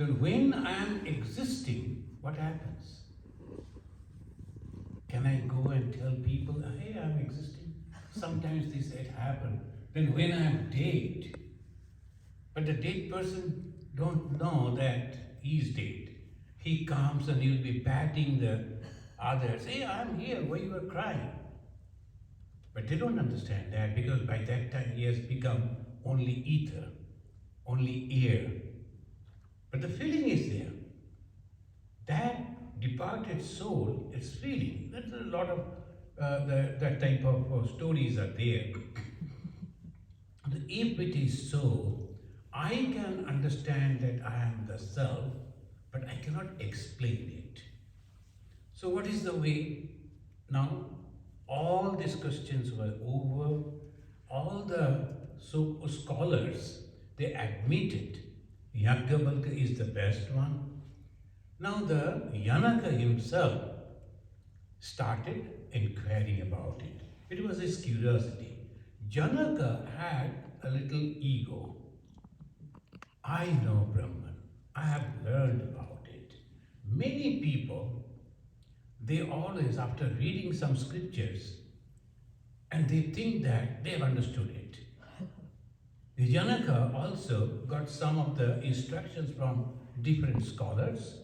Then when I am existing, what happens? Can I go and tell people, hey, I'm existing? Sometimes they say it happened. Then when I am dead, but the dead person don't know that he's dead. He comes and he'll be patting the others. Hey, I'm here. Why you are crying? But they don't understand that because by that time he has become only ether, only air. But the feeling is there. That departed soul is feeling. There's a lot of that type of stories are there. If it is so, I can understand that I am the self, but I cannot explain it. So what is the way? Now, all these questions were over. All the scholars, they admitted Yajnavalkya is the best one. Now the Janaka himself started inquiring about it. It was his curiosity. Janaka had a little ego. I know Brahman. I have learned about it. Many people, they always, after reading some scriptures, and they think that they have understood it. The Janaka also got some of the instructions from different scholars,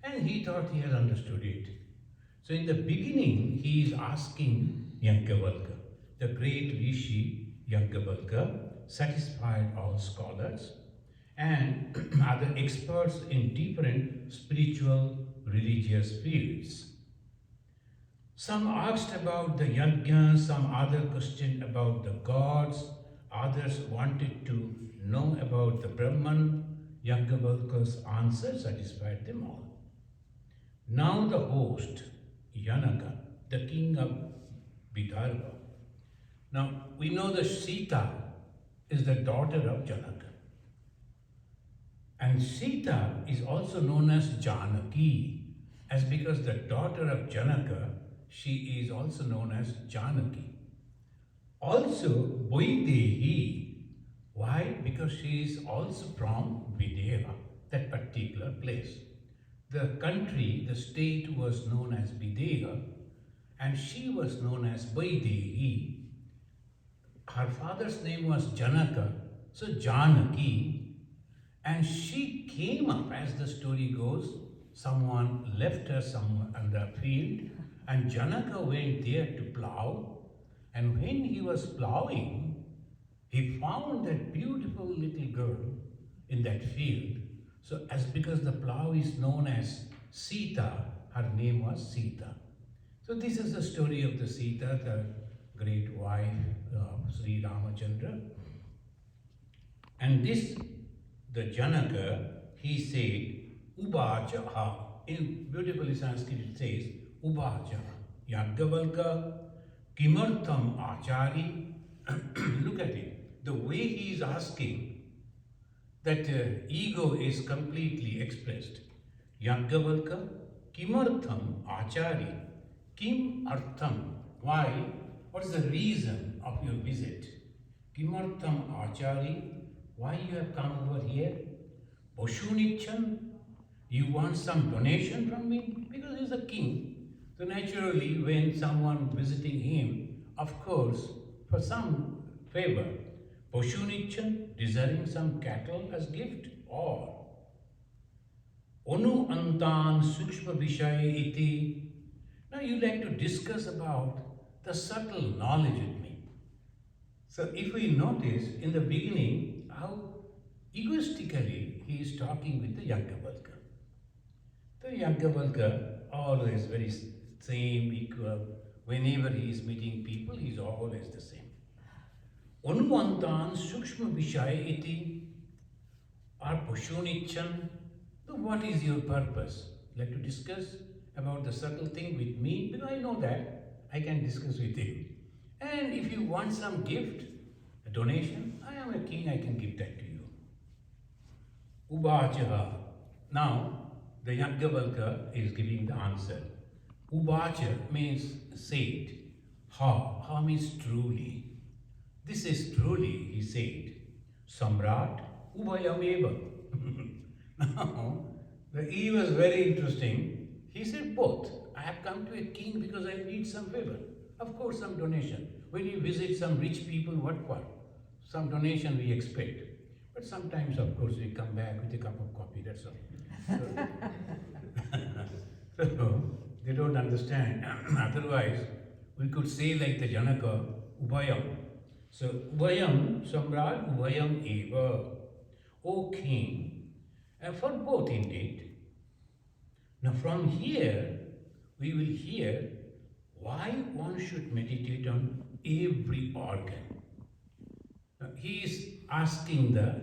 and he thought he had understood it. So in the beginning, he is asking Yajnavalkya. The great Rishi Yajnavalkya satisfied all scholars and other experts in different spiritual, religious fields. Some asked about the yajna, some other questioned about the gods, others wanted to know about the Brahman. Yajnavalkya's answer satisfied them all. Now the host, Janaka, the king of Vidarbha. Now we know that Sita is the daughter of Janaka. And Sita is also known as Janaki, as because the daughter of Janaka, she is also known as Janaki. Also, Vaidehi. Why? Because she is also from Videha, that particular place. The country, the state was known as Videha, and she was known as Vaidehi. Her father's name was Janaka, so Janaki. And she came up, as the story goes, someone left her somewhere on the field, and Janaka went there to plow. And when he was plowing, he found that beautiful little girl in that field. So as because the plow is known as Sita, her name was Sita. So this is the story of the Sita, the great wife of Sri Ramachandra. And this, the Janaka, he said, Ubacha. In beautiful Sanskrit it says, Ubacha. Yajnavalkya kimartham achari. Look at it. The way he is asking, that ego is completely expressed. Yajnavalkya kimartham achari. Kim artham. Why? What is the reason of your visit? Kimartham achari. Why you have come over here? Poshunichan. You want some donation from me? Because he's a king. So naturally, when someone visiting him, of course, for some favor, Poshunichan, desiring some cattle as gift, or Onu antan sukshma vishay iti. Now you like to discuss about the subtle knowledge with me. So if we notice in the beginning how egoistically he is talking with the Yajnavalkya. The Yajnavalkya always very same, equal. Whenever he is meeting people, he is always the same. Anuvantan sukshma vishay iti or poshunichan. So what is your purpose? Like to discuss about the subtle thing with me? Because I know that I can discuss with him. And if you want some gift, a donation, I am a king, I can give that to you. Ubacha. Now, the Yajnavalkya is giving the answer. Ubacha means said. Ha means truly. This is truly, he said. Samrat Ubhayameva. Now, He was very interesting. He said both. I have come to a king because I need some favor. Of course, some donation. When you visit some rich people, what for? Some donation we expect. But sometimes, of course, we come back with a cup of coffee, that's all. So they don't understand. Otherwise, we could say like the Janaka, Ubhayam. So, Ubhayam, Samrat, Ubhayam Eva. O king, and for both indeed. Now from here, we will hear why one should meditate on every organ. Now, he is asking the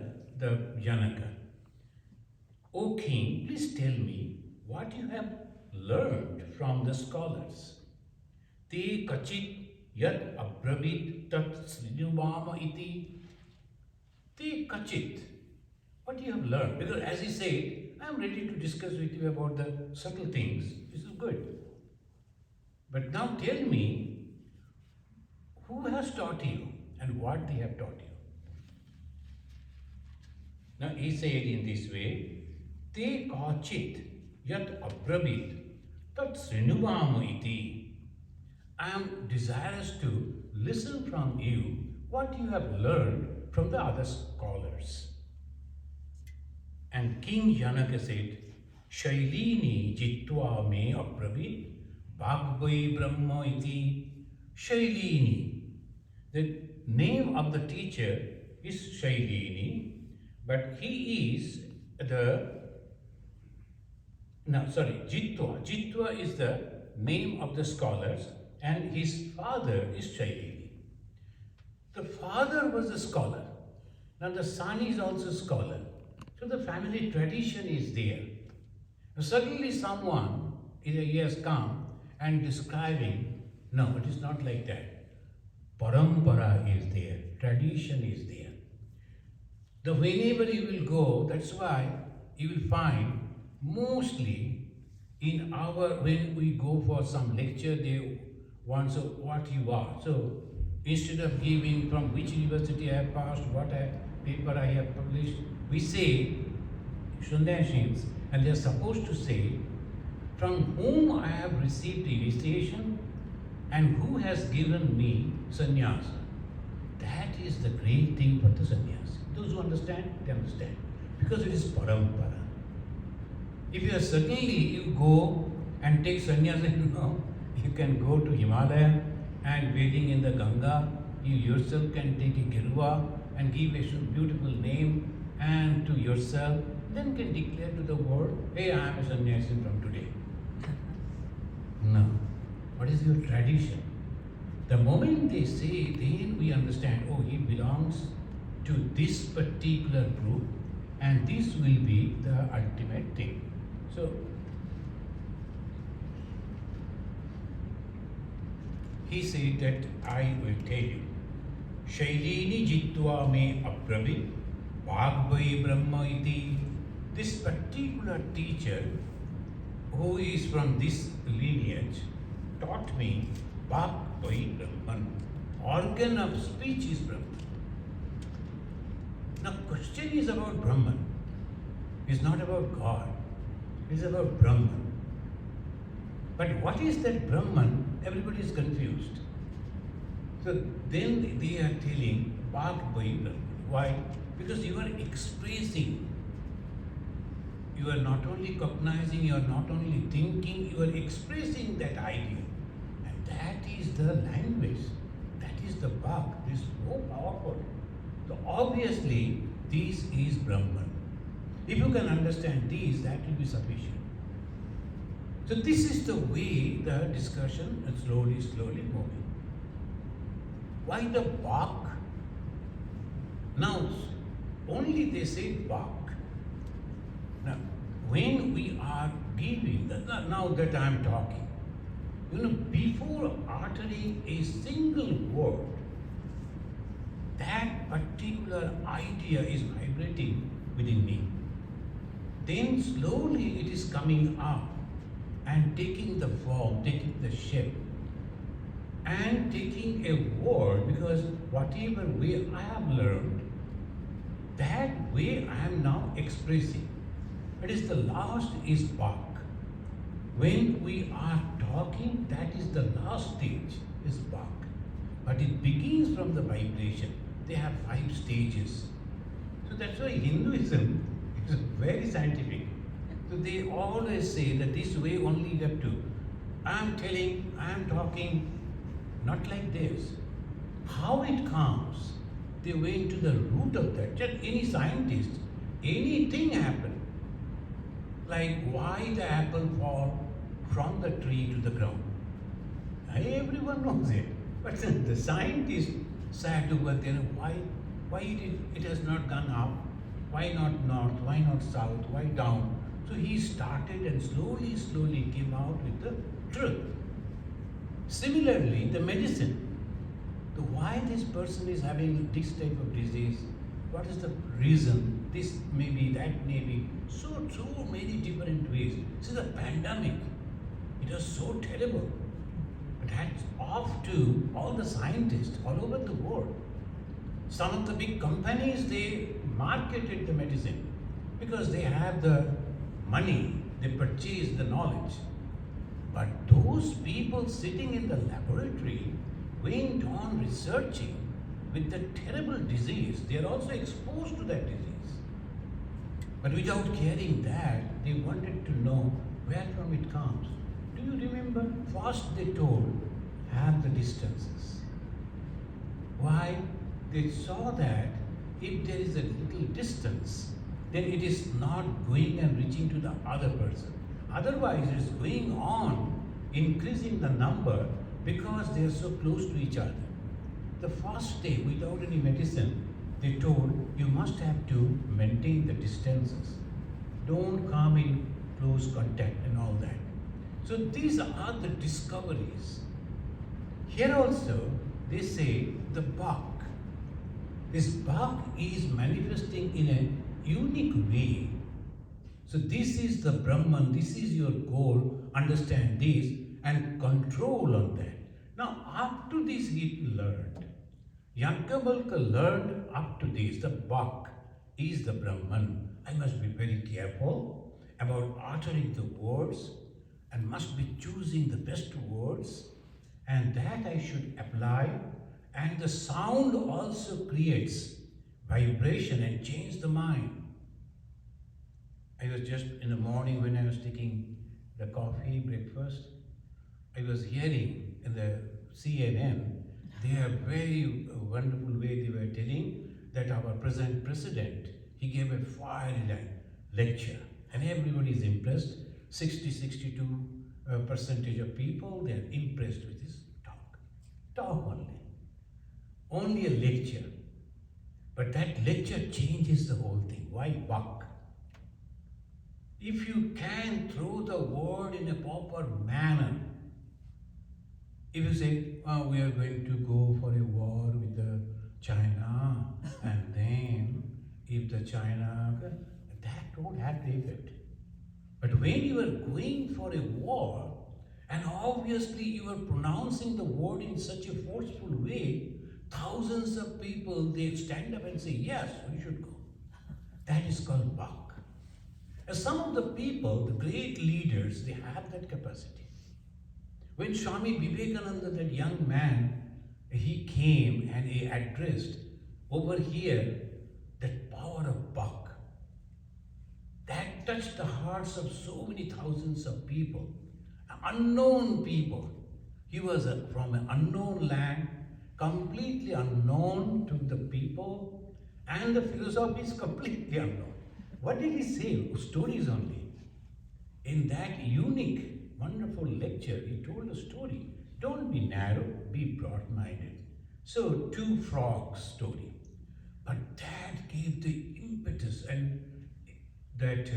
Janaka, O king, please tell me what you have learned from the scholars. Te kachit yat abrabit tat srinubama iti. Te kachit. What you have learned? Because as he said, I am ready to discuss with you about the subtle things. This is good. But now tell me, who has taught you and what they have taught you? Now he said in this way, Te kachit yat abrabit tat srinubama iti. I am desirous to listen from you what you have learned from the other scholars. And King Janaka said, Shailini jitva me abrabit bhagvai brahma iti. Shailini. The name of the teacher is Shailini, but he is Jitva. Jitva is the name of the scholars, and his father is Shailini. The father was a scholar. Now the son is also a scholar. So the family tradition is there. Suddenly someone he has come and describing, no, it is not like that. Parampara is there, tradition is there. The whenever you will go, that's why you will find mostly in when we go for some lecture, they want what you are. So instead of giving from which university I have passed, what paper I have published, we say Shunyashins, and they are supposed to say from whom I have received initiation and who has given me sannyasa. That is the great thing for the sannyasi. Those who understand, they understand. Because it is parampara. If you are suddenly you go and take sannyasa, you can go to Himalaya and bathing in the Ganga, you yourself can take a girva and give a beautiful name and to yourself, then can declare to the world, hey, I am a sannyasi from today. No. What is your tradition? The moment they say, then we understand, oh, he belongs to this particular group and this will be the ultimate thing. So, he said that I will tell you, Shailini jitva me abrabit bhagvai brahma iti. This particular teacher who is from this lineage taught me bhagvai brahman. Organ of speech is Brahman. Now question is about Brahman. It's not about God. It's about Brahman. But what is that Brahman? Everybody is confused. So then they are telling bhagvai brahman. Why? Because you are expressing. You are not only cognizing, you are not only thinking, you are expressing that idea. And that is the language. That is the Bhag. This is so powerful. So obviously, this is Brahman. If you can understand this, that will be sufficient. So this is the way the discussion is slowly moving. Why the Bhag? Now, only they say Bhag. Now, when we are giving, now that I am talking, before uttering a single word, that particular idea is vibrating within me. Then slowly it is coming up and taking the form, taking the shape, and taking a word, because whatever way I have learned, that way I am now expressing. It is the last is Bach. When we are talking, that is the last stage, is Bach. But it begins from the vibration. They have 5 stages. So that's why Hinduism is very scientific. So they always say that this way only you have to. I am telling, I am talking, not like this. How it comes, they went to the root of that. Just any scientist, anything happen. Like why the apple fall from the tree to the ground. Everyone knows it. But the scientist sat over there, why it has not gone up? Why not north? Why not south? Why down? So he started and slowly came out with the truth. Similarly, the medicine. Why this person is having this type of disease? What is the reason? This may be, that may be. So many different ways. See the pandemic. It was so terrible. But hats off to all the scientists all over the world. Some of the big companies, they marketed the medicine because they have the money, they purchase the knowledge. But those people sitting in the laboratory went on researching with the terrible disease. They are also exposed to that disease. But without caring that, they wanted to know where from it comes. Do you remember? First they told, have the distances. Why? They saw that if there is a little distance, then it is not going and reaching to the other person. Otherwise, it is going on increasing the number because they are so close to each other. The first day, without any medicine, they told you must have to maintain the distances. Don't come in close contact and all that. So these are the discoveries. Here also, they say the Bach. This Bach is manifesting in a unique way. So this is the Brahman, this is your goal, understand this and control on that. Now up to this he learned. Yajnavalkya learned up to this, the Bach is the Brahman. I must be very careful about uttering the words and must be choosing the best words, and that I should apply. And the sound also creates vibration and change the mind. I was just in the morning when I was taking the coffee, breakfast, I was hearing in the CNN, they are very wonderful way they were telling that our present president, he gave a fiery lecture and everybody is impressed. 62% of people, they are impressed with his talk. Talk only. Only a lecture. But that lecture changes the whole thing. Why Bach? If you can throw the word in a proper manner, if you say, oh, we are going to go for a war with China, and then if the China, that won't have the effect. But when you are going for a war, and obviously you are pronouncing the word in such a forceful way, thousands of people, they stand up and say, yes, we should go. That is called Bach. And some of the people, the great leaders, they have that capacity. When Swami Vivekananda, that young man, he came and he addressed over here that power of Bach. That touched the hearts of so many thousands of people, unknown people. He was from an unknown land, completely unknown to the people, and the philosophy is completely unknown. What did he say? Stories only. In that unique, wonderful lecture, he told a story. Don't be narrow, be broad-minded. So, 2 frogs story. But that gave the impetus and that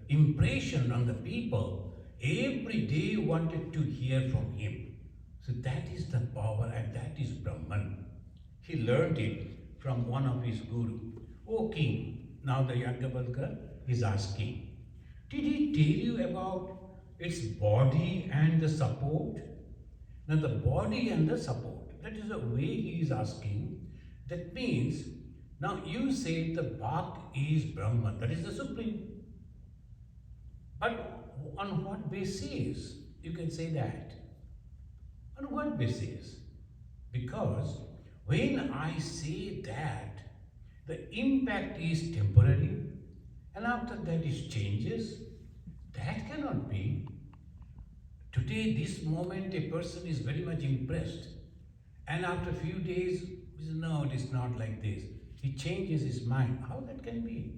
impression on the people. Every day wanted to hear from him. So that is the power and that is Brahman. He learned it from one of his guru. O king, now the Yajnavalkya is asking, did he tell you about its body and the support? Now the body and the support, that is the way he is asking. That means, now you say the Bach is Brahman, that is the supreme. on what basis you can say that? On what basis? Because when I say that, the impact is temporary and after that it changes, that cannot be. Today, this moment, a person is very much impressed, and after a few days, he says, no, it is not like this. He changes his mind. How that can be?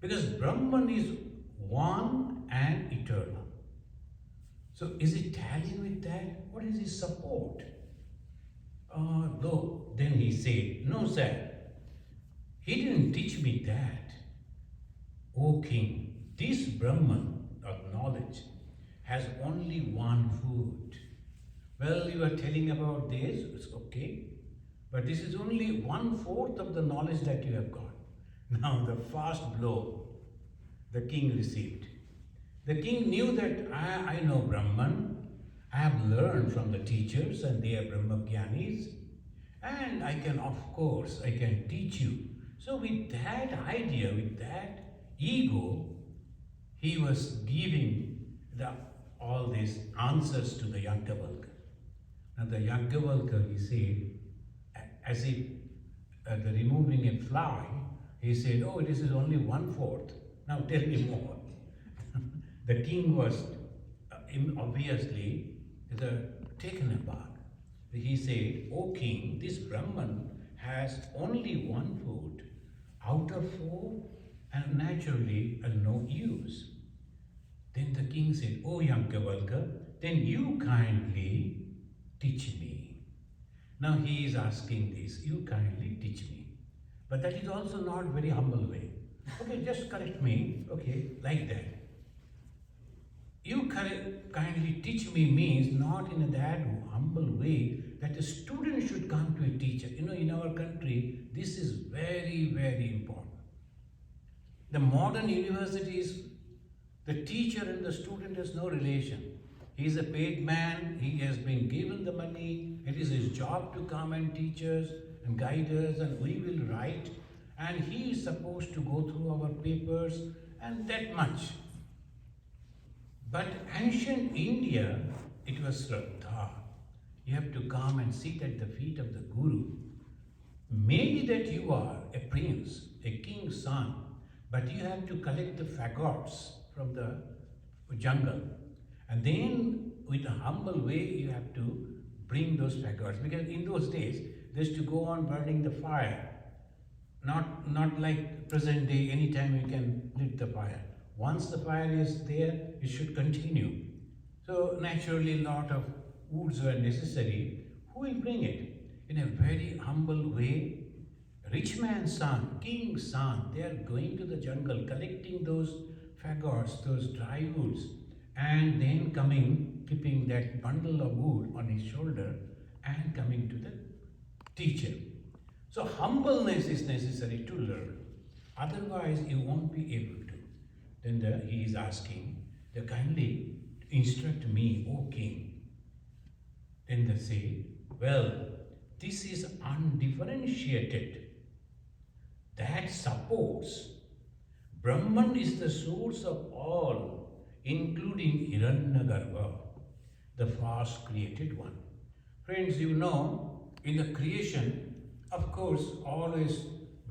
Because Brahman is one and eternal. So, is it tallying with that? What is his support? Though, then he said, no, sir, he didn't teach me that. O king, this Brahman of knowledge has only one food. Well, you are telling about this, it's okay, but this is only 1/4 of the knowledge that you have got. Now, the first blow the king received. The king knew that I know Brahman, I have learned from the teachers and they are Brahmagyanis, and I can, of course, I can teach you. So with that idea, with that ego, he was giving all these answers to the Yajnavalkya. Now the Yajnavalkya, he said, as if the removing a fly, he said, oh, this is only 1/4. Now tell me more. The king was obviously taken aback. He said, O king, this Brahman has only one food out of 4 and naturally no use. Then the king said, O Yajnavalkya, then you kindly teach me. Now he is asking this, you kindly teach me. But that is also not very humble way. Okay, just correct me, okay, like that. You kindly teach me means not in that humble way that a student should come to a teacher. You know, in our country, this is very, very important. The modern universities, the teacher and the student has no relation. He is a paid man, he has been given the money, it is his job to come and teach us and guide us, and we will write, and he is supposed to go through our papers, and that much. But ancient India, it was Shraddha. You have to come and sit at the feet of the Guru. Maybe that you are a prince, a king's son, but you have to collect the fagots from the jungle. And then, with a humble way, you have to bring those fagots. Because in those days, they used to go on burning the fire. Not like present day, anytime you can lit the fire. Once the fire is there, it should continue. So naturally, a lot of woods were necessary. Who will bring it? In a very humble way, rich man's son, king's son, they are going to the jungle, collecting those fagots, those dry woods, and then coming, keeping that bundle of wood on his shoulder, and coming to the teacher. So humbleness is necessary to learn. Otherwise, you won't be able to. Then he is asking, they kindly instruct me, O king. Then they say, well, this is undifferentiated. That supports Brahman is the source of all, including Hiranyagarbha, the first created one. Friends, you know, in the creation, of course, always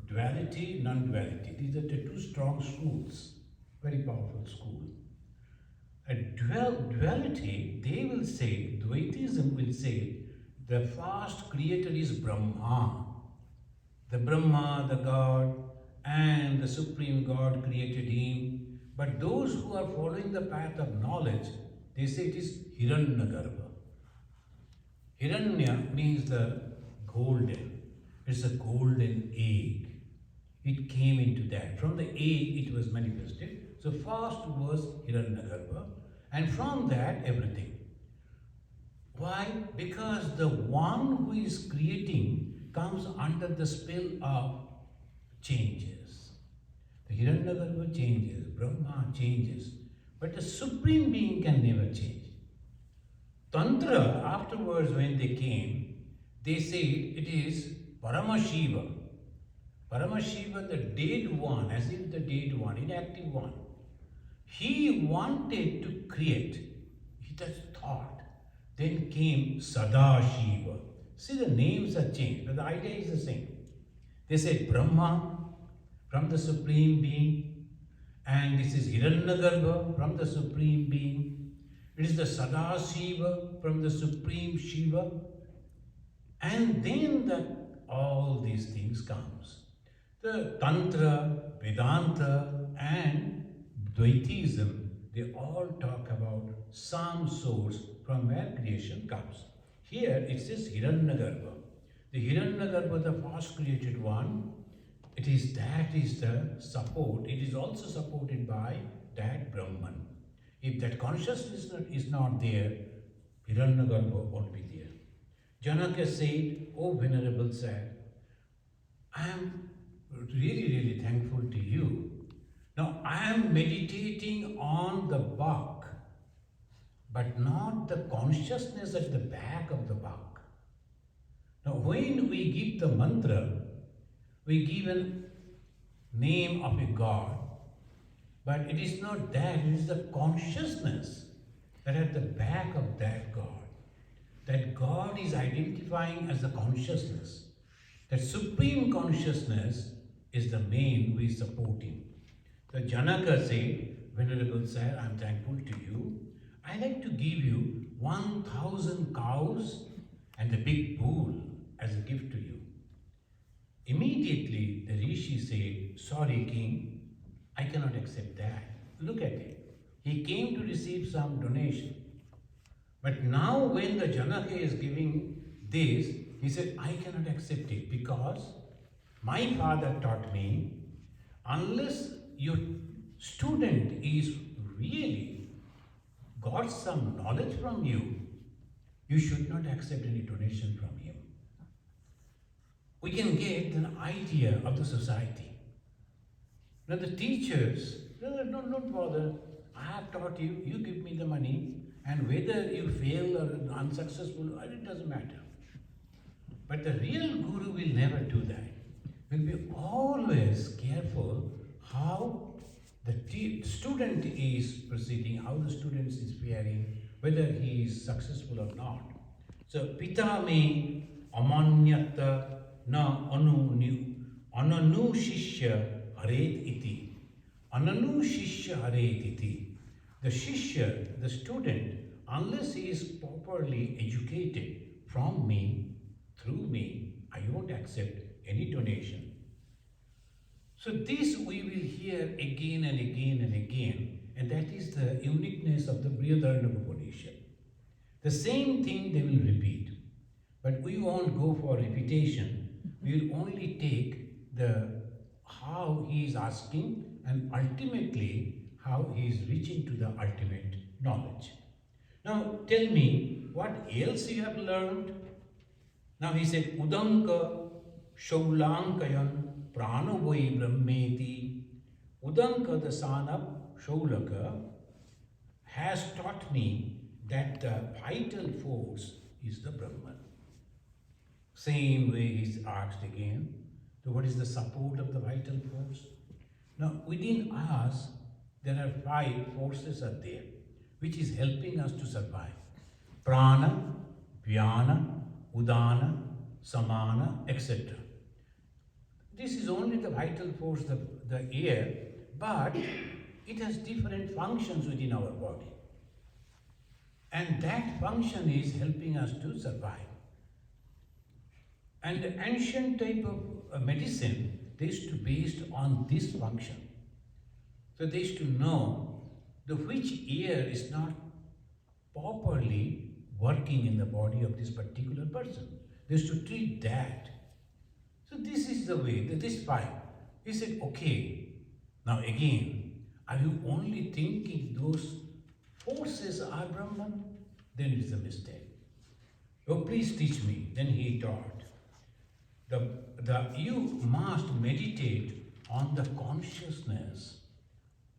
duality, non-duality. These are the two strong schools. Very powerful school. A duality, they will say, Dvaitism will say, the first creator is Brahma. The Brahma, the God, and the Supreme God created him. But those who are following the path of knowledge, they say it is Hiranyagarbha. Hiranya means the golden. It's a golden egg. It came into that. From the egg, it was manifested. So first was Hiranyagarbha, and from that everything. Why? Because the one who is creating comes under the spell of changes. The Hiranyagarbha changes, Brahma changes, but the Supreme Being can never change. Tantra, afterwards when they came, they said it is Paramashiva. Paramashiva, the dead one, as if the dead one, inactive one. He wanted to create. He just thought. Then came Sadashiva. See, the names are changed, but the idea is the same. They said Brahma from the Supreme Being, and this is Hiranyagarbha from the Supreme Being. It is the Sadashiva from the Supreme Shiva. And then all these things comes. The Tantra, Vedanta and Dvaitism, they all talk about some source from where creation comes. Here it says Hiranyagarbha. The Hiranyagarbha, the first created one, that is the support. It is also supported by that Brahman. If that consciousness is not there, Hiranyagarbha won't be there. Janaka said, "Oh Venerable Sir, I am really thankful to you. Now I am meditating on the buck, but not the consciousness at the back of the buck. Now when we give the mantra, we give a name of a God, but it is not that, it is the consciousness that at the back of that God. That God is identifying as the consciousness. That supreme consciousness is the main we are supporting. So Janaka said, Venerable Sir, I am thankful to you. I like to give you 1,000 cows and a big bull as a gift to you. Immediately the Rishi said, sorry king, I cannot accept that. Look at it. He came to receive some donation. But now when the Janaka is giving this, he said, I cannot accept it because my father taught me, unless your student is really got some knowledge from you, you should not accept any donation from him. We can get an idea of the society. Now the teachers, no, don't bother. I have taught you, you give me the money, and whether you fail or unsuccessful, it doesn't matter. But the real guru will never do that. Will be always careful how the student is proceeding, how the student is faring, whether he is successful or not. So, Pita me amanyata na ananu shishya haret iti. Ananu shishya haret iti. The shishya, the student, unless he is properly educated from me, through me, I won't accept any donation. So this we will hear again and again and again, and that is the uniqueness of the Brihadaranyaka Upanishad. The same thing they will repeat, but we won't go for repetition. We will only take the how he is asking and ultimately how he is reaching to the ultimate knowledge. Now tell me what else you have learned. Now he said, Udanka Shaulankayan Pranavai Brahmeti. Udanka, the son of Shaulaka, has taught me that the vital force is the Brahman. Same way he's asked again. So what is the support of the vital force? Now within us, there are 5 forces are there, which is helping us to survive. Prana, Vyana, Udana, Samana, etc. This is only the vital force, the air, but it has different functions within our body. And that function is helping us to survive. And the ancient type of medicine, they used to be based on this function. So they used to know which air is not properly working in the body of this particular person. They used to treat that. So this is the way, this 5. He said, okay, now again, are you only thinking those forces are Brahman? Then it is a mistake. Oh, please teach me. Then he taught. You must meditate on the consciousness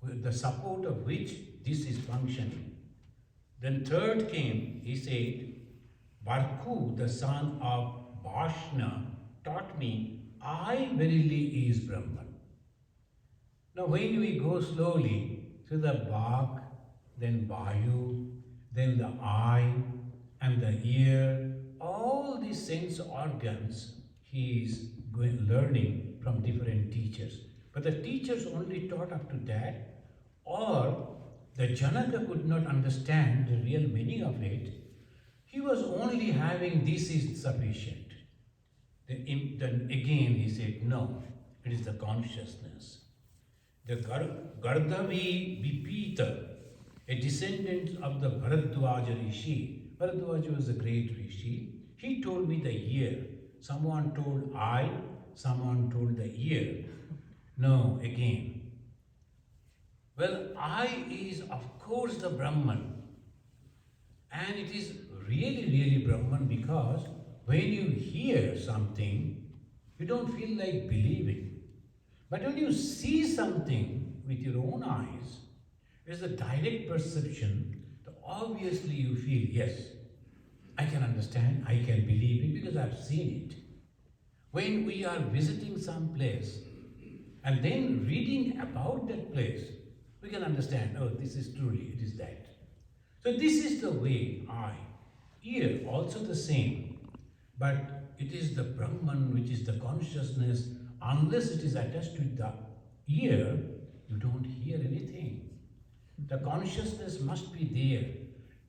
with the support of which this is functioning. Then third came, he said, Barku, the son of Bhashna, taught me, I verily is Brahman. Now when we go slowly, So the Bak, then Vayu, then the eye and the ear, all these sense organs he is learning from different teachers. But the teachers only taught up to that, or the Janaka could not understand the real meaning of it. He was only having this is sufficient. Then again he said, no, it is the consciousness. The Gardhavi Vipita, a descendant of the Bharadwaja Rishi. Bharadwaja was a great Rishi. He told me the ear. Someone told eye, someone told the ear. No, again. Well, eye is of course the Brahman. And it is really Brahman because when you hear something, you don't feel like believing. But when you see something with your own eyes, it is a direct perception. So obviously you feel, yes, I can understand, I can believe it because I've seen it. When we are visiting some place and then reading about that place, we can understand, oh, this is truly, it is that. So this is the way eye. Ear, also the same. But it is the Brahman, which is the consciousness. Unless it is attached to the ear, you don't hear anything. The consciousness must be there.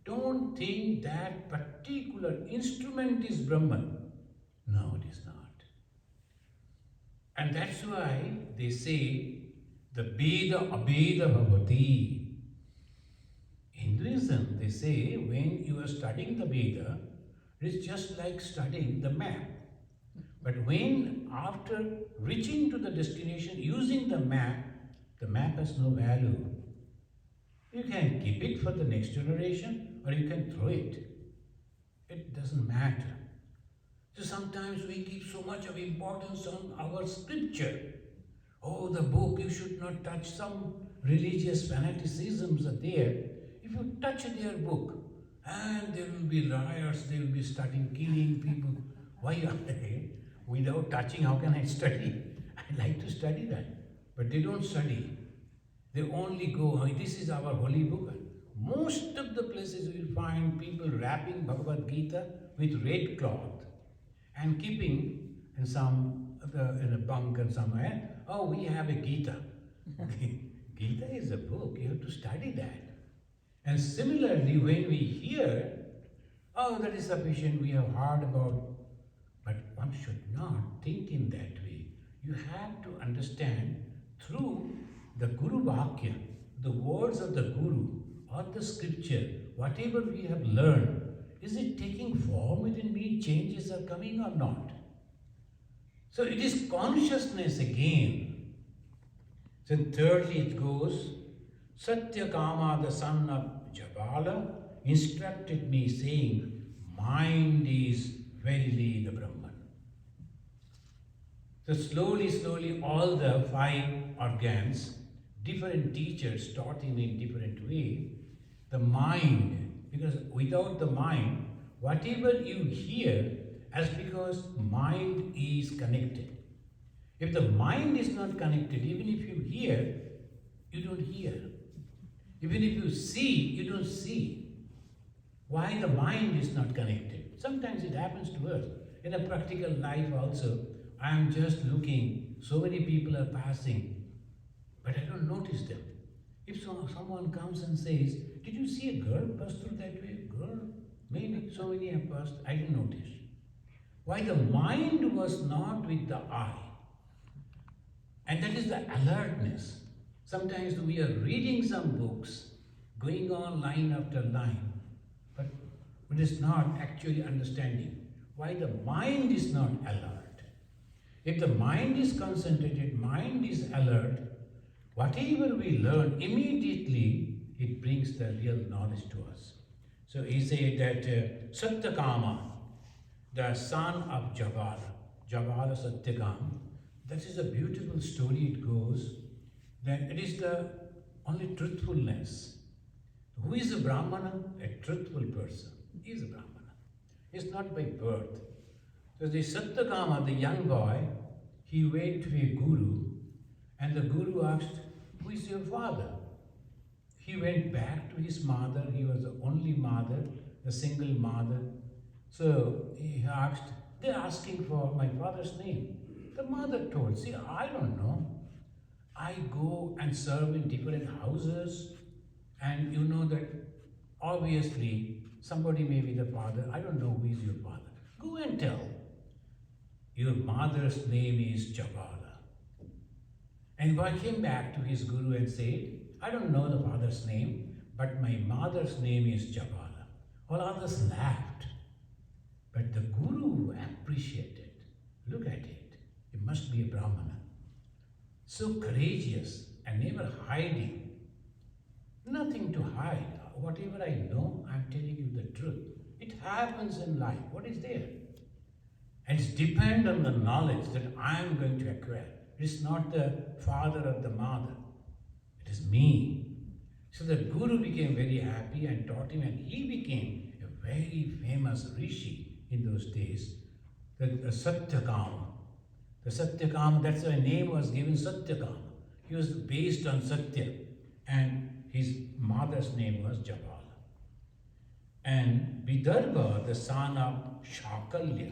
Don't think that particular instrument is Brahman. No, it is not. And that's why they say the Veda Abeda Bhavati. Hinduism, they say when you are studying the Veda, it is just like studying the map. But when after reaching to the destination using the map has no value. You can keep it for the next generation or you can throw it. It doesn't matter. So sometimes we give so much of importance on our scripture. Oh, the book, you should not touch. Some religious fanaticisms are there. If you touch their book, and there will be riots, they will be starting killing people. Why are they? Without touching, how can I study? I like to study that. But they don't study. They only go, oh, this is our holy book. Most of the places you will find people wrapping Bhagavad Gita with red cloth and keeping in in a bunk and somewhere, oh, we have a Gita. Gita is a book, you have to study that. And similarly, when we hear, oh, that is sufficient, we have heard about, but one should not think in that way. You have to understand through the Guru Vakya, the words of the Guru or the scripture, whatever we have learned, is it taking form within me? Changes are coming or not? So it is consciousness again. So thirdly it goes, Satyakama, the son of Jabala, instructed me saying, mind is verily the Brahman. So slowly, all the 5 organs, different teachers taught him in different way. The mind, because without the mind, whatever you hear, as because mind is connected. If the mind is not connected, even if you hear, you don't hear. Even if you see, you don't see. Why the mind is not connected? Sometimes it happens to us. In a practical life also, I am just looking, so many people are passing, but I don't notice them. If someone comes and says, did you see a girl pass through that way? Girl? Maybe so many have passed, I didn't notice. Why the mind was not with the eye? And that is the alertness. Sometimes we are reading some books, going on line after line, but it is not actually understanding why the mind is not alert. If the mind is concentrated, mind is alert, whatever we learn, immediately it brings the real knowledge to us. So he said that Satyakama, the son of Jabala Satyakam, that is a beautiful story it goes, that it is the only truthfulness. Who is a Brahmana? A truthful person. He is a Brahmana. It's not by birth. So the Satyakama, the young boy, he went to a guru, and the guru asked, who is your father? He went back to his mother. He was the only mother, the single mother. So he asked, they're asking for my father's name. The mother told, see, I don't know. I go and serve in different houses, and you know that obviously somebody may be the father. I don't know who is your father. Go and tell. Your mother's name is Jabala. And boy came back to his guru and said, I don't know the father's name, but my mother's name is Jabala. All others laughed. But the guru appreciated. Look at it. It must be a Brahmana. So courageous and never hiding. Nothing to hide. Whatever I know, I'm telling you the truth. It happens in life. What is there? And it's depend on the knowledge that I'm going to acquire. It's not the father or the mother. It is me. So the guru became very happy and taught him, and he became a very famous rishi in those days. The Satyakama. The Satyakama, that's why name was given Satyakama. He was based on Satya, and his mother's name was Jabala. And Vidarbha, the son of Shakalya.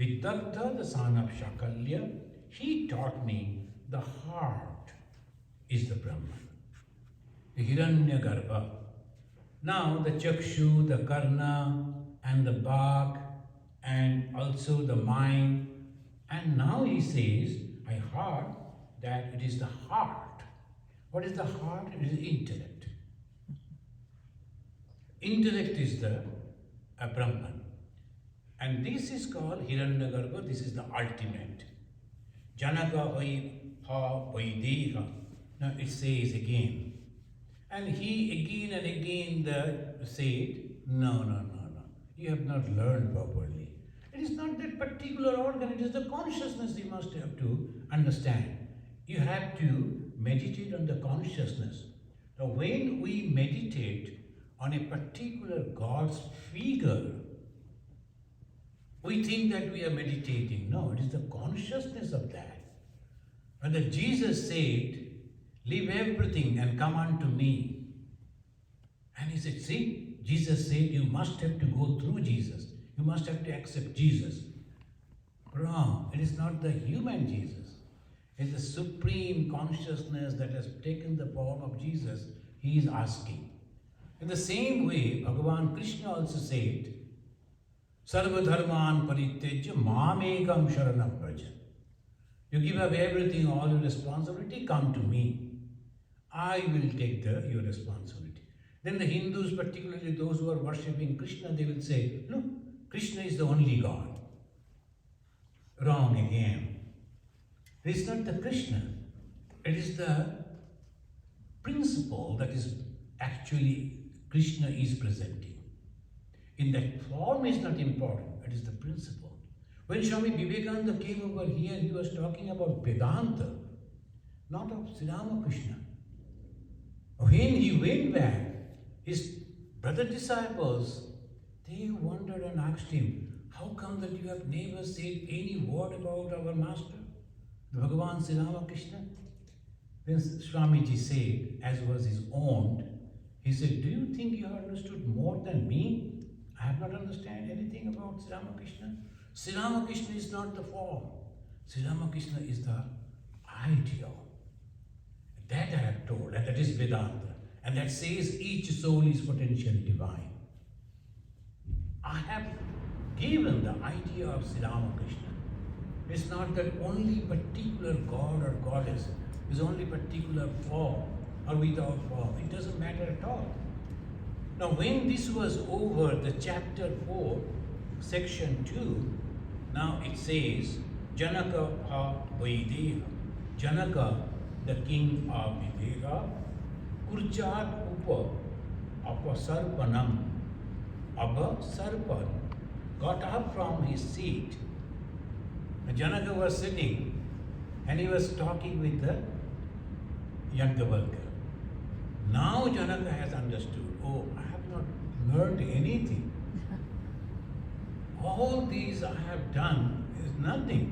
Vidarbha, the son of Shakalya, he taught me the heart is the Brahman, the Hiranyagarbha. Now the Chakshu, the Karna, and the Bhag, and also the mind. And now he says, I heard that it is the heart. What is the heart? It is intellect. Intellect is the Brahman. And this is called Hiranyagarbha, this is the ultimate. Janaka ha vaideha. Now it says again. And he again and again said, no. You have not learned properly. It is not that particular organ, it is the consciousness you must have to understand. You have to meditate on the consciousness. Now when we meditate on a particular God's figure, we think that we are meditating. No, it is the consciousness of that. When the Jesus said, leave everything and come unto me. And he said, see, Jesus said you must have to go through Jesus. You must have to accept Jesus. Wrong. It is not the human Jesus. It is the supreme consciousness that has taken the form of Jesus. He is asking. In the same way, Bhagavan Krishna also said, Sarva dharman parityajya mamekam sharanam praja. You give up everything, all your responsibility, come to me. I will take your responsibility. Then the Hindus, particularly those who are worshipping Krishna, they will say, look, Krishna is the only God. Wrong again. It is not the Krishna. It is the principle that is actually Krishna is presenting. In that form is not important, it is the principle. When Swami Vivekananda came over here, he was talking about Vedanta, not of Sri Ramakrishna. When he went back, his brother disciples, they wondered and asked him, how come that you have never said any word about our master, the Bhagavan Sri Ramakrishna? Then Swamiji said, as was his own, he said, do you think you have understood more than me? I have not understood anything about Sri Ramakrishna. Sri Ramakrishna is not the form. Sri Ramakrishna is the ideal. That I have told, and that is Vedanta. And that says each soul is potentially divine. I have given the idea of Sri Ramakrishna. It's not that only particular God or goddess is only particular form or without form. It doesn't matter at all. Now when this was over, the chapter 4, section 2, now it says, Janaka ha Vaideha. Janaka, the king of Viveka, Kurchat Upa Apasarpanam. Abasarpan got up from his seat. Janaka was sitting and he was talking with the Yagdavalkya. Now Janaka has understood, oh, I have not learned anything. All these I have done is nothing.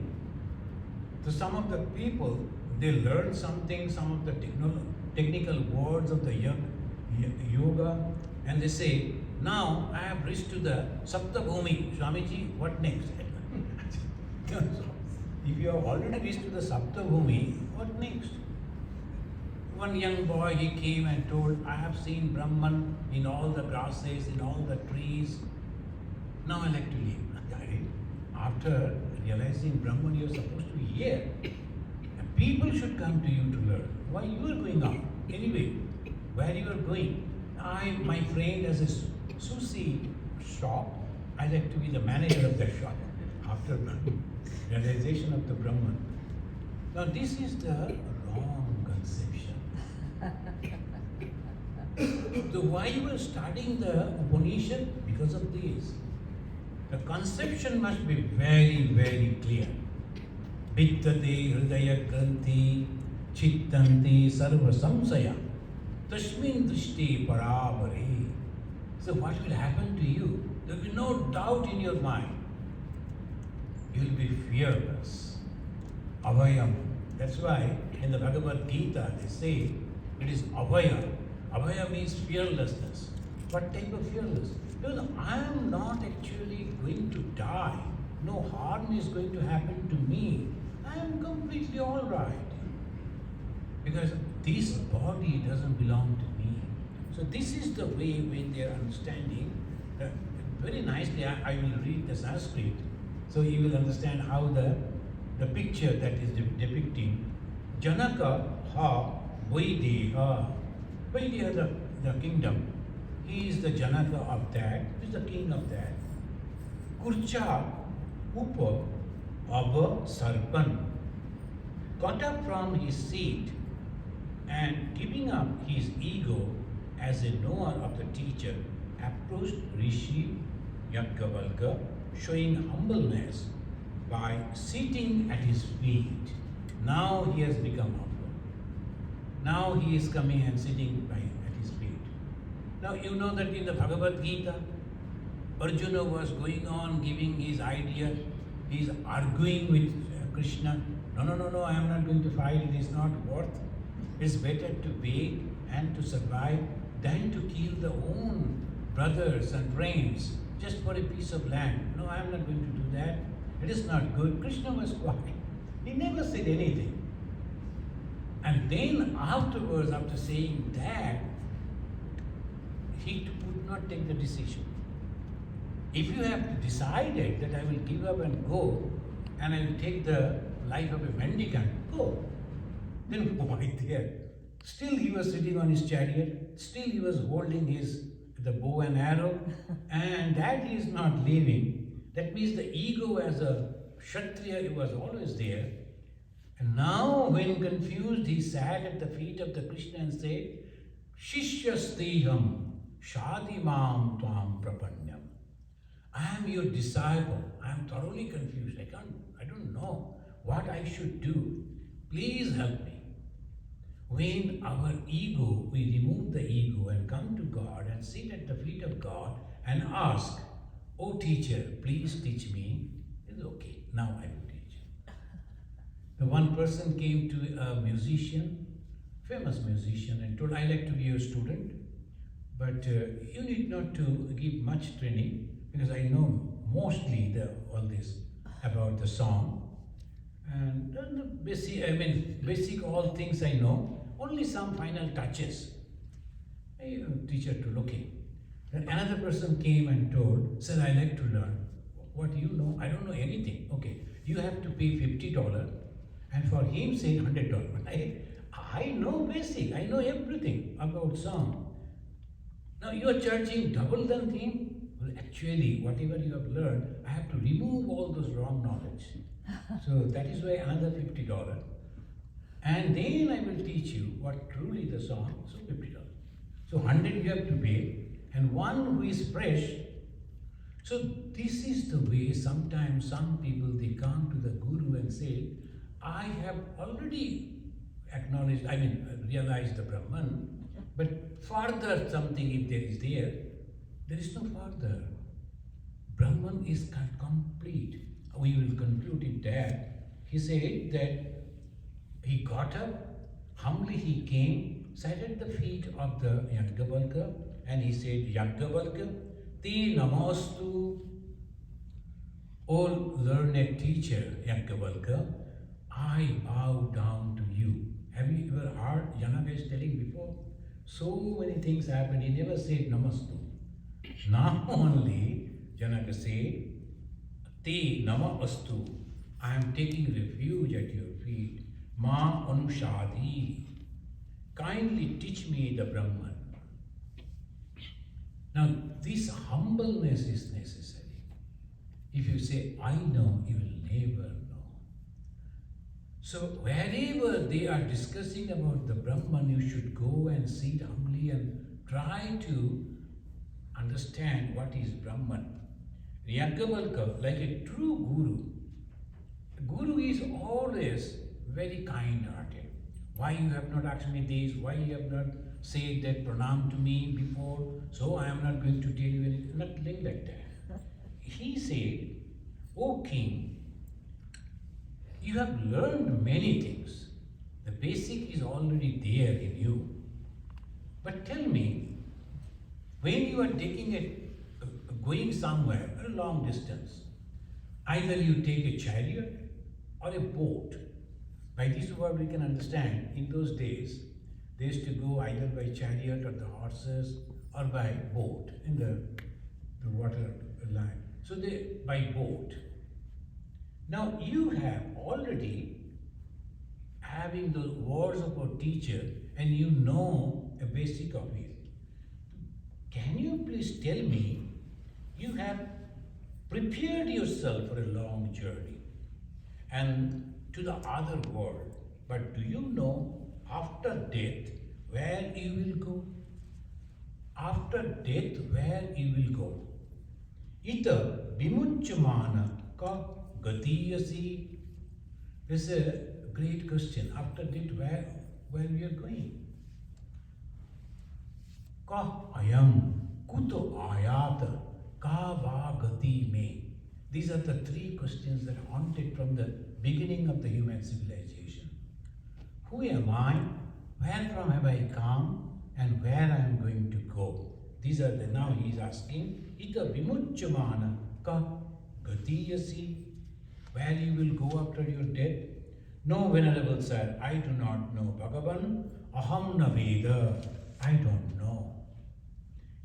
So some of the people, they learn something, some of the technical words of the yoga, and they say, now I have reached to the Sapta Bhumi. Swamiji, what next? So, if you have already reached to the Sapta Bhumi, what next? One young boy, he came and told, I have seen Brahman in all the grasses, in all the trees. Now I like to leave. After realizing Brahman, you are supposed to be here. And people should come to you to learn. Why you are going out? Anyway, where you are going? My friend has a sushi shop. I like to be the manager of that shop. After realization of the Brahman. Now this is the wrong conception. So why you are studying the Upanishad? Because of this. The conception must be very, very clear. Vittate hridaya granthi chittanti sarva samsaya tasmin drishti parabhare. So what will happen to you? There will be no doubt in your mind. You will be fearless. Abhayam. That's why in the Bhagavad Gita they say it is abhaya. Abhaya means fearlessness. What type of fearlessness? Because I am not actually going to die. No harm is going to happen to me. I am completely all right. Because this body doesn't belong to me. So this is the way when they are understanding. Very nicely, I will read the Sanskrit. So you will understand how the picture that is depicting. Janaka ha Vaideha. Vaideha, the kingdom. He is the Janaka of that. He is the king of that. Kurcha Upa Abha Sarpan. Got up from his seat and giving up his ego as a knower of the teacher, approached Rishi Yajnavalkya, showing humbleness by sitting at his feet. Now he has become humble. Now he is coming and sitting at his feet. Now you know that in the Bhagavad Gita, Arjuna was going on giving his idea. He is arguing with Krishna. No, I am not going to fight. It is not worth. It is better to beg and to survive than to kill the own brothers and friends just for a piece of land. No, I am not going to do that. It is not good. Krishna was quiet. He never said anything. And then afterwards, after saying that, he would not take the decision. If you have decided that I will give up and go, and I will take the life of a mendicant, go. Then why there? Still he was sitting on his chariot, still he was holding the bow and arrow, and that he is not leaving. That means the ego as a Kshatriya, it was always there. And now when confused, he sat at the feet of the Krishna and said, Shishyastiham Shadimam Tvam Prapanyam. I am your disciple. I am thoroughly confused. I don't know what I should do. Please help me. When our ego, we remove the ego and come to God and sit at the feet of God and ask, oh teacher, please teach me. It's okay. Now I will teach. The one person came to a musician, famous musician, and told, I like to be your student, but you need not to give much training because I know mostly all this about the song. And the basic all things I know, only some final touches. Teacher to look in. Then another person came and told, sir, I like to learn. What do you know? I don't know anything. Okay, you have to pay $50 and for him say $100. I know basic, I know everything about song. Now you are charging double than him? Well, actually, whatever you have learned, I have to remove all those wrong knowledge. So that is why another $50. And then I will teach you what truly the song, so $50. So 100 you have to pay, and one who is fresh. So this is the way sometimes some people, they come to the Guru and say, I have already acknowledged, realized the Brahman, but further something if there is no further. Brahman is complete. We will conclude it that he said that he got up, humbly he came, sat at the feet of the Yajnavalkya and he said, Yajnavalkya, te namastu, O learned teacher Yajnavalkya, I bow down to you. Have you ever heard Janaka is telling before? So many things happened, he never said namastu. Now only Janaka said, te namastu, I am taking refuge at your feet. Ma anushadi, kindly teach me the Brahman. Now this humbleness is necessary. If you say, I know, you will never know. So wherever they are discussing about the Brahman, you should go and sit humbly and try to understand what is Brahman. Yajnavalkya, like a true guru is always very kind-hearted. Why you have not asked me this? Why you have not said that pranam to me before? So I am not going to tell you anything. Nothing like that. He said, O king, you have learned many things. The basic is already there in you. But tell me, when you are going somewhere, a long distance, either you take a chariot or a boat. By this word we can understand, in those days, they used to go either by chariot or the horses or by boat in the water line. So they by boat. Now you have already having the words of our teacher and you know a basic of it. Can you please tell me, you have prepared yourself for a long journey and to the other world, but do you know after death where you will go? After death where you will go? Ita vimuchyamana ka gatiyasi. This is a great question. After death where we are going? Ka ayam kuto ayata ka va gati me. These are the three questions that haunted from the beginning of the human civilization. Who am I? Where from have I come? And where I am going to go? These are the, now he is asking, Ita vimuchyamana ka gatiyasi, where you will go after your death? No, Venerable Sir, I do not know. Bhagavan, aham na veda, I don't know.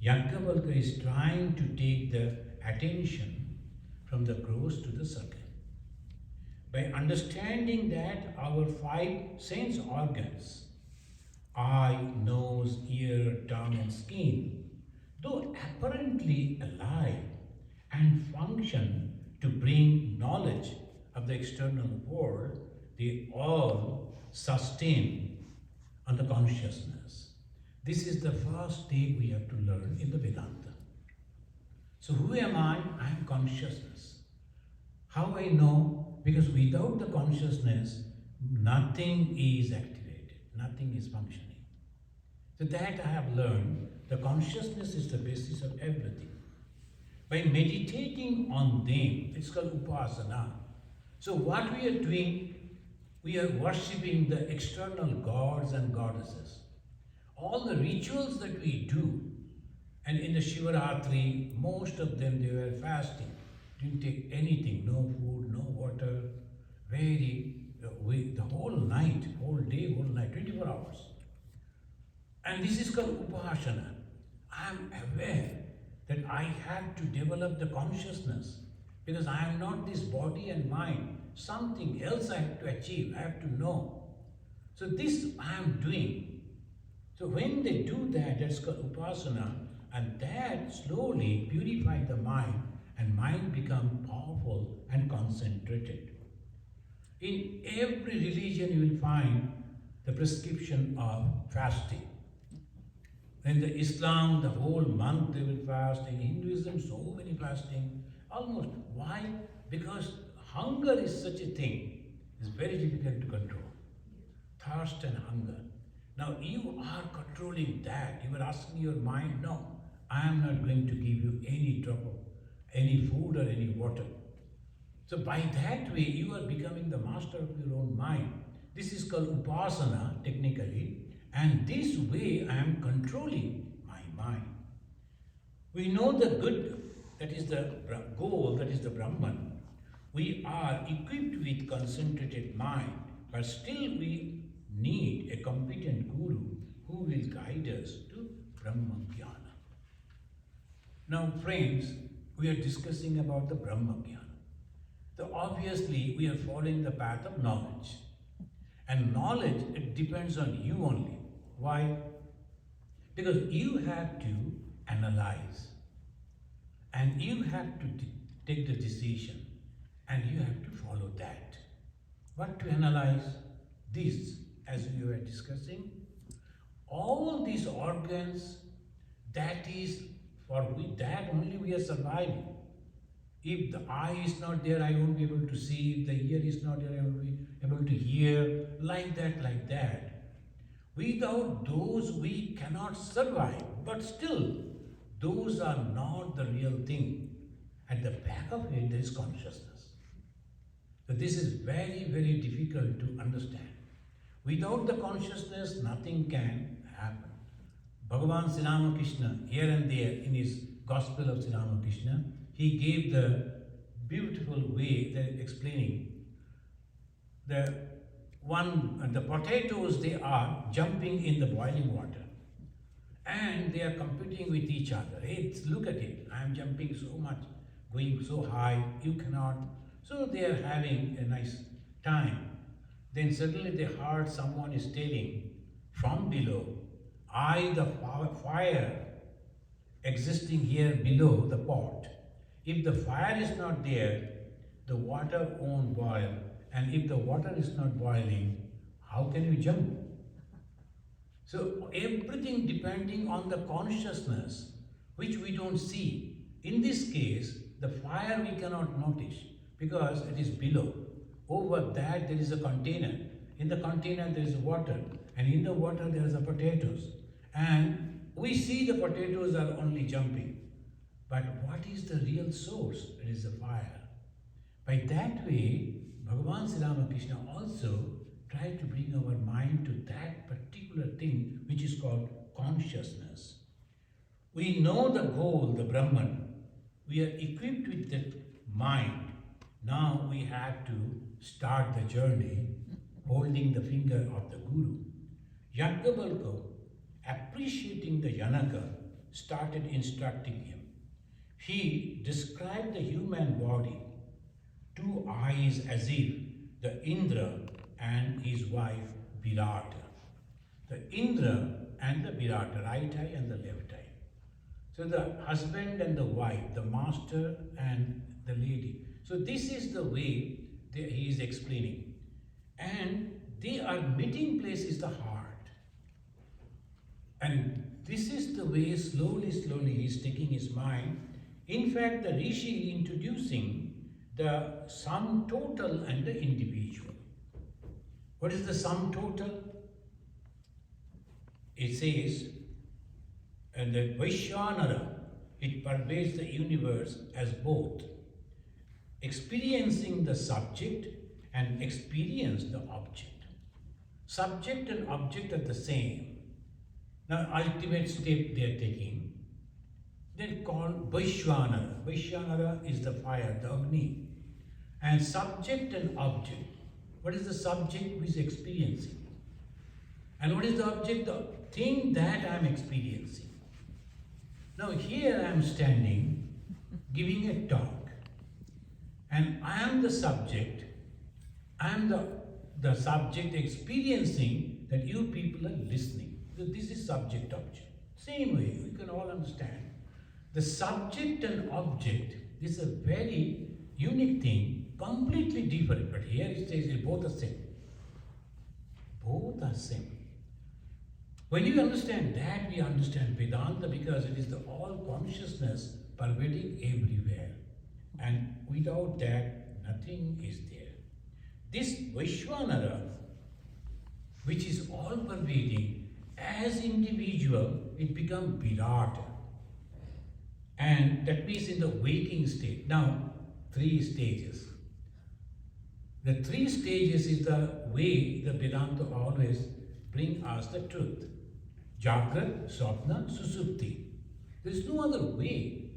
Yajnavalkya is trying to take the attention from the gross to the subtle. By understanding that our five sense organs, eye, nose, ear, tongue and skin, though apparently alive and function to bring knowledge of the external world, they all sustain on the consciousness. This is the first step we have to learn in the Vedanta. So who am I? I am consciousness. How I know? Because without the consciousness, nothing is activated, nothing is functioning. So that I have learned, the consciousness is the basis of everything. By meditating on them, it's called upasana. So what we are doing, we are worshipping the external gods and goddesses. All the rituals that we do, and in the Shivaratri, most of them they were fasting, didn't take anything, no food, no water, the whole night, whole day, whole night, 24 hours. And this is called upasana. I am aware that I have to develop the consciousness because I am not this body and mind. Something else I have to achieve, I have to know. So this I am doing. So when they do that, that's called upasana, and that slowly purifies the mind and mind become powerful and concentrated. In every religion you will find the prescription of fasting. In the Islam, the whole month they will fast. In Hinduism, so many fasting. Almost. Why? Because hunger is such a thing. It's very difficult to control. Thirst and hunger. Now you are controlling that. You are asking your mind, no, I am not going to give you any drop of any food or any water. So by that way, you are becoming the master of your own mind. This is called upasana, technically. And this way I am controlling my mind. We know the good, that is the goal, that is the Brahman. We are equipped with concentrated mind, but still we need a competent guru who will guide us to Brahma Jnana. Now friends, we are discussing about the Brahma Jnana. So obviously we are following the path of knowledge. And knowledge, it depends on you only. Why? Because you have to analyze. And you have to take the decision. And you have to follow that. What to analyze? This, as we were discussing, all these organs, that is, for that only we are surviving. If the eye is not there, I won't be able to see. If the ear is not there, I won't be able to hear. Like that, like that. Without those, we cannot survive. But still, those are not the real thing. At the back of it, there is consciousness. So this is very, very difficult to understand. Without the consciousness, nothing can happen. Bhagavan Sri Ramakrishna, here and there in his Gospel of Sri Ramakrishna, he gave the beautiful way that explaining the potatoes, they are jumping in the boiling water and they are competing with each other. Hey, look at it, I am jumping so much, going so high, you cannot. So they are having a nice time. Then suddenly they heard someone is telling from below, the fire existing here below the pot. If the fire is not there, the water won't boil. And if the water is not boiling, how can you jump? So everything depending on the consciousness, which we don't see. In this case, the fire we cannot notice because it is below. Over that there is a container. In the container there is water. And in the water there is a potatoes. And we see the potatoes are only jumping. But what is the real source? It is the fire. By that way, Bhagavan Sri Ramakrishna also tried to bring our mind to that particular thing which is called consciousness. We know the goal, the Brahman. We are equipped with that mind. Now we have to start the journey holding the finger of the Guru. Yajnavalkya, appreciating the Janaka, started instructing him. He described the human body, two eyes as if the Indra and his wife Virata. The Indra and the Virata, right eye and the left eye. So the husband and the wife, the master and the lady. So this is the way he is explaining. And their meeting place is the heart. And this is the way slowly he is taking his mind. In fact, the Rishi introducing the sum total and the individual. What is the sum total? It says, and the Vaishvanara, it pervades the universe as both, experiencing the subject and experience the object. Subject and object are the same. Now, ultimate step they are taking. They're called Vaishvanara. Vaishvanara is the fire, the Agni. And subject and object. What is the subject who is experiencing? And what is the object? The thing that I am experiencing. Now here I am standing, giving a talk. And I am the subject. I am the subject experiencing that you people are listening. So this is subject-object. Same way, you can all understand. The subject and object is a very unique thing, completely different. But here it says both are same. Both are same. When you understand that, we understand Vedanta, because it is the all consciousness pervading everywhere. And without that, nothing is there. This Vaishvanara, which is all pervading, as individual, it becomes Virata. And that means in the waking state. Now, 3 stages. The 3 stages is the way the Vedanta always bring us the truth. Jagrat, Swapna, Susupti. There is no other way.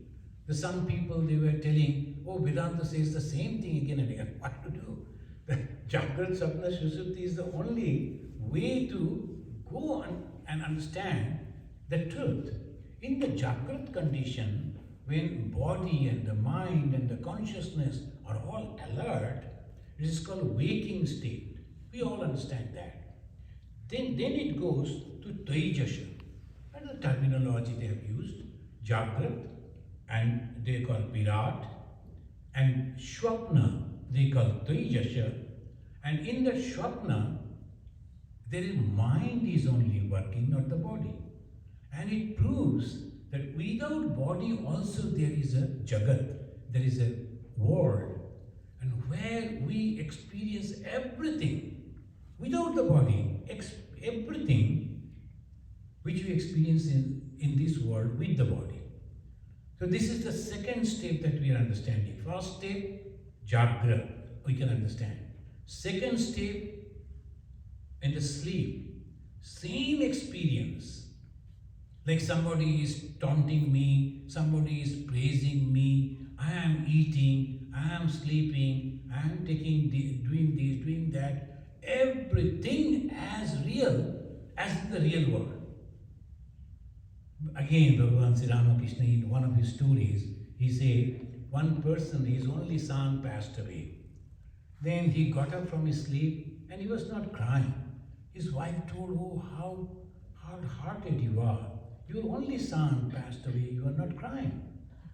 Some people, they were telling, oh, Vedanta says the same thing again and again. What to do? The Jagrat, Swapna, Susupti is the only way to go and understand the truth. In the Jagrat condition, when body and the mind and the consciousness are all alert, it is called waking state. We all understand that. Then it goes to Taijasha. And the terminology they have used, Jagrat, and they call Virat, and Shwapna, they call Taijasha. And in the Shwapna, there is mind is only working, not the body. And it proves that without body also there is a Jagat, there is a world, and where we experience everything without the body, everything which we experience in this world with the body. So this is the second step that we are understanding. First step, Jagra, we can understand. Second step, in the sleep, same experience. Like somebody is taunting me, somebody is praising me, I am eating, I am sleeping, I am doing this, doing that. Everything as real as the real world. Again, Bhagavan Sri Ramakrishna, in one of his stories, he said, one person, his only son passed away. Then he got up from his sleep and he was not crying. His wife told, oh, how hard-hearted you are. Your only son passed away, you are not crying.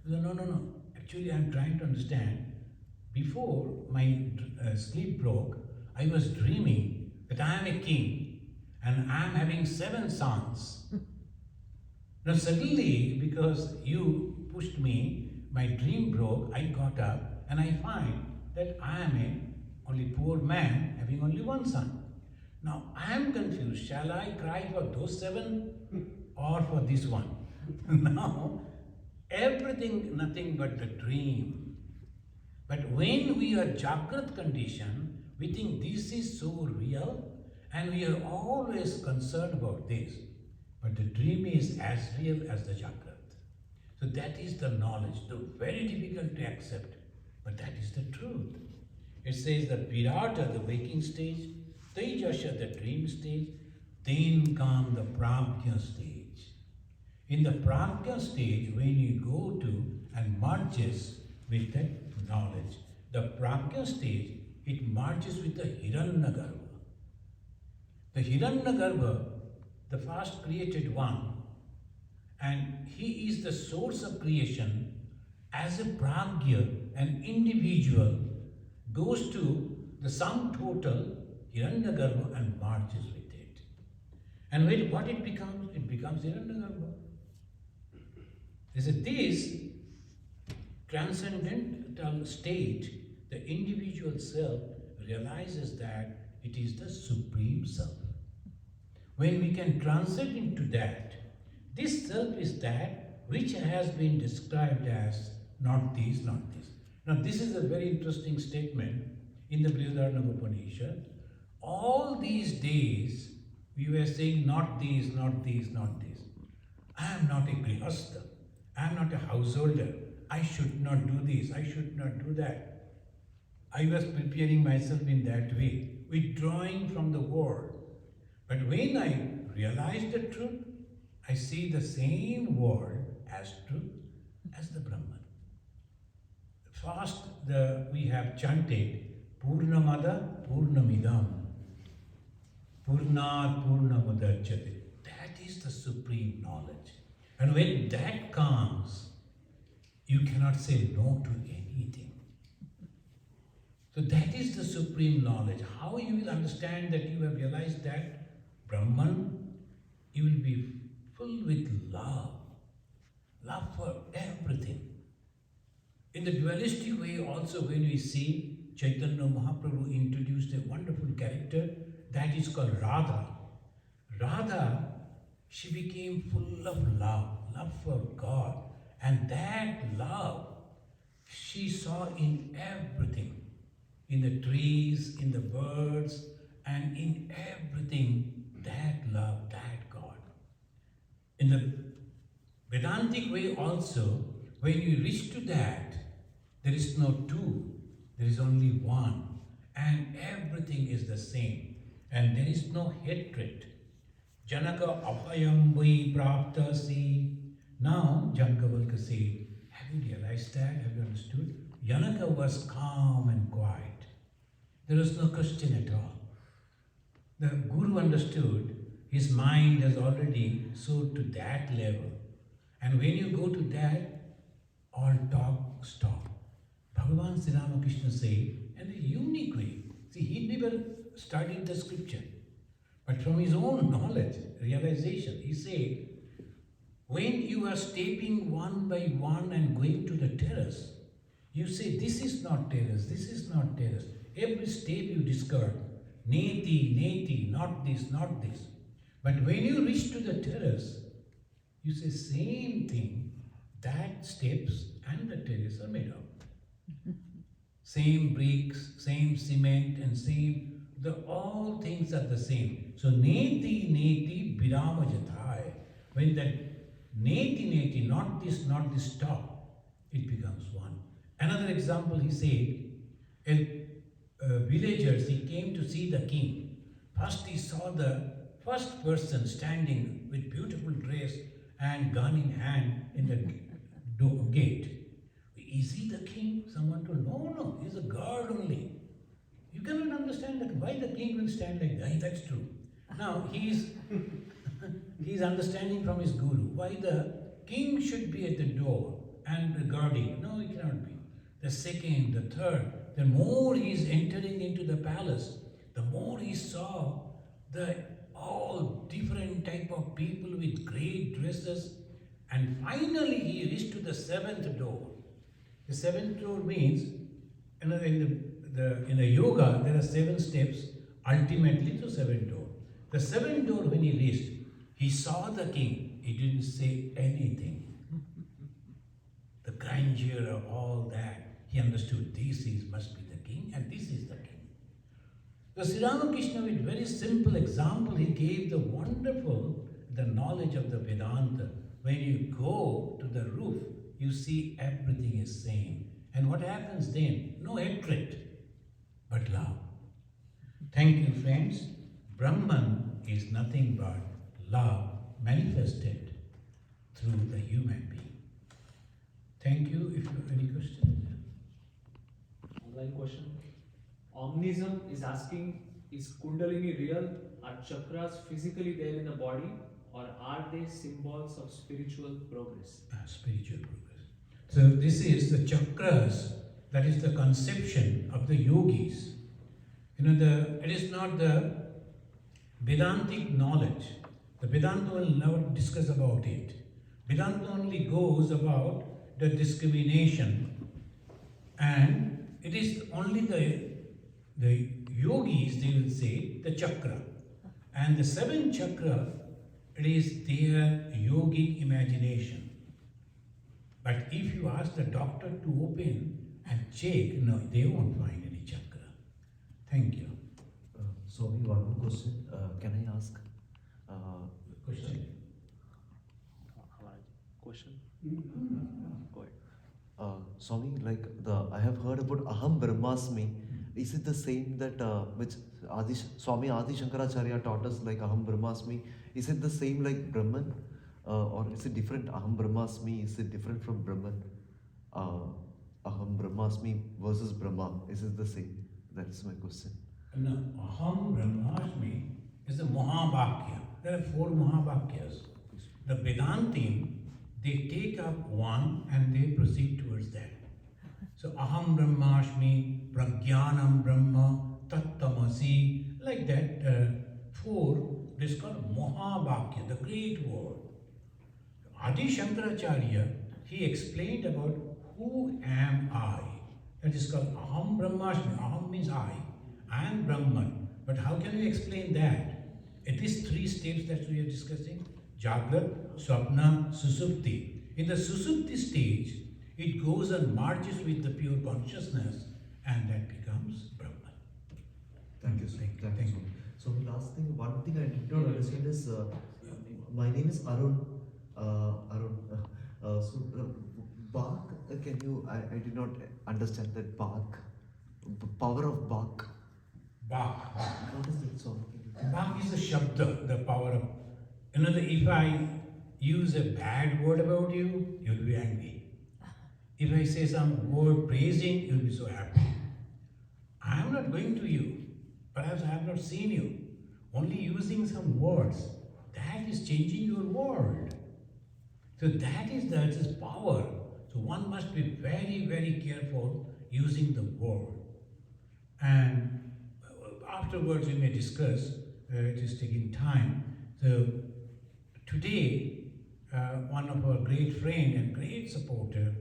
He said, no. Actually, I am trying to understand. Before my sleep broke, I was dreaming that I am a king and I am having 7 sons. Now suddenly, because you pushed me, my dream broke, I got up and I find that I am a only poor man having only 1 son. Now I am confused. Shall I cry for those 7 or for this one? Now everything, nothing but the dream. But when we are Jagrat condition, we think this is so real and we are always concerned about this. But the dream is as real as the Jagrat. So that is the knowledge, though very difficult to accept, but that is the truth. It says that Virata, the waking stage, Taijasha, the dream stage, then come the Prajna stage. In the Prajna stage, when you go to and merges with the knowledge, the Prajna stage, it merges with the Hiranyagarbha. The Hiranyagarbha, the first created one, and he is the source of creation. As a pragya, an individual goes to the sum total Hiranyagarbha and merges with it. And what it becomes? It becomes Hiranyagarbha. This transcendental state, the individual self realizes that it is the Supreme Self. When we can transit into that, this self is that which has been described as not this, not this. Now this is a very interesting statement in the Brihadaranyaka Upanishad. All these days we were saying not this, not this, not this. I am not a grihastha. I am not a householder. I should not do this. I should not do that. I was preparing myself in that way, withdrawing from the world. But when I realize the truth, I see the same world as truth as the Brahman. First, we have chanted Purnamada Purnamidam, Purnat Purnamudachyate. That is the supreme knowledge. And when that comes, you cannot say no to anything. So that is the supreme knowledge. How you will understand that you have realized that Brahman, you will be full with love for everything. In the dualistic way also, when we see Chaitanya Mahaprabhu introduced a wonderful character that is called Radha. Radha, she became full of love for God, and that love she saw in everything, in the trees, in the birds, and in everything that love, that God. In the Vedantic way also, when you reach to that, there is no two, there is only one. And everything is the same. And there is no hatred. Janaka abhayam vai praptasi. Now, Janaka will say, have you realized that? Have you understood? Janaka was calm and quiet. There was no question at all. The Guru understood his mind has already soared to that level. And when you go to that, all talk stop. Bhagavan Sri Ramakrishna said, in a unique way. See, he never studied the scripture. But from his own knowledge, realization, he said, when you are stepping one by one and going to the terrace, you say, this is not terrace, this is not terrace. Every step you discover, neti, neti, not this, not this. But when you reach to the terrace, you say same thing, that steps and the terrace are made of. Same bricks, same cement and same, all things are the same. So neti, neti, birama jathai. When that neti, neti, not this stop, it becomes one. Another example, he said, villagers, he came to see the king. First he saw the first person standing with beautiful dress and gun in hand in the gate. Is he the king? Someone told, no, he's a guard only. You cannot understand that why the king will stand like that. That's true. Now he's understanding from his guru why the king should be at the door and guarding. No, he cannot be. The second, the third, the more he is entering into the palace, the more he saw the all different type of people with great dresses, and finally he reached to the seventh door. The seventh door means, in the yoga there are 7 steps, ultimately to seventh door. The seventh door, when he reached, he saw the king. He didn't say anything. The grandeur of all that, he understood must be the king and this is the king. So Sri Ramakrishna, with very simple example, he gave the knowledge of the Vedanta. When you go to the roof, you see everything is same. And what happens then? No hatred, but love. Thank you, friends. Brahman is nothing but love manifested through the human being. Thank you. If you have any questions. Online question. Omnism is asking, is Kundalini real? Are chakras physically there in the body, or are they symbols of spiritual progress? Spiritual progress. So this is the chakras, that is the conception of the yogis. It is not the Vedantic knowledge. The Vedanta will never discuss about it. Vedanta only goes about the discrimination, and it is only the yogis, they will say, the chakra. And the 7 chakra, it is their yogic imagination. But if you ask the doctor to open and check, no, they won't find any chakra. Thank you. Swami, one more question. Can I ask? Question? Question? Go ahead. Swami, I have heard about Aham Brahmasmi. Is it the same that which Swami Adi Shankaracharya taught us, like Aham Brahmasmi? Is it the same like Brahman? Or is it different? Aham Brahmasmi, is it different from Brahman? Aham Brahmasmi versus Brahma, is it the same? That is my question. No, Aham Brahmasmi is a Mahabhakya. There are 4 Mahabhakyas. The Vedantim, they take up one and they proceed towards that. So Aham Brahmasmi, Pragyanam Brahma, Tattamasi, like that 4, this is called Mahabhakya, the great word. Adi Shankaracharya, he explained about who am I. That is called Aham Brahmasmi. Aham means I am Brahman. But how can we explain that? It is 3 steps that we are discussing. Jagrat, Swapna, Susupti. In the Susupti stage, it goes and marches with the pure consciousness, and that becomes Brahman. Thank you, sir. Thank you. So So last thing, one thing I did not understand is my name is Arun. Arun. Bach. Can you? I did not understand that Bach. Power of Bach. Bach. What is that song? Bach is the Shabda, the power of. If I use a bad word about you, you'll be angry. If I say some word praising, you'll be so happy. I am not going to you. Perhaps I have not seen you. Only using some words, that is changing your world. So that is power. So one must be very, very careful using the word. And afterwards we may discuss, it is taking time. So today, one of our great friend and great supporter,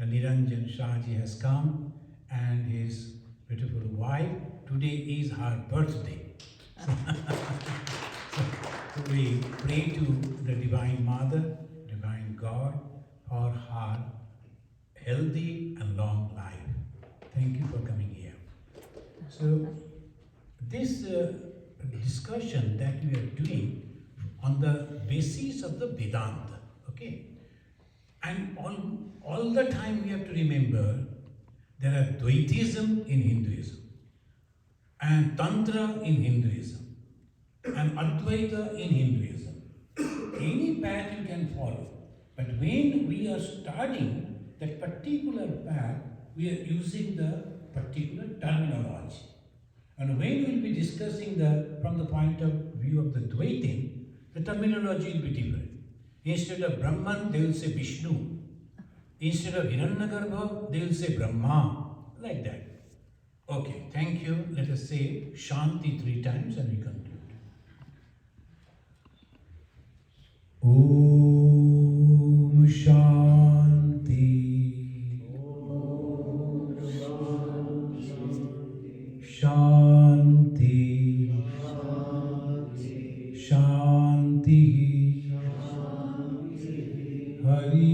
Niranjan Shahji, has come, and his beautiful wife. Today is her birthday. So we pray to the Divine Mother, Divine God, for her healthy and long life. Thank you for coming here. So this discussion that we are doing on the basis of the Vedanta, okay? And all the time we have to remember there are Dvaitism in Hinduism, and Tantra in Hinduism, and Advaita in Hinduism. Any path you can follow, but when we are studying that particular path, we are using the particular terminology. And when we will be discussing from the point of view of the Dvaitin, the terminology will be different. Instead of Brahman, they will say Vishnu. Instead of Hiranyagarbha, they will say Brahma. Like that. Okay, thank you. Let us say Shanti 3 times and we conclude. Om Shanti. Om Shanti. Shanti. Shanti. Shanti. Hari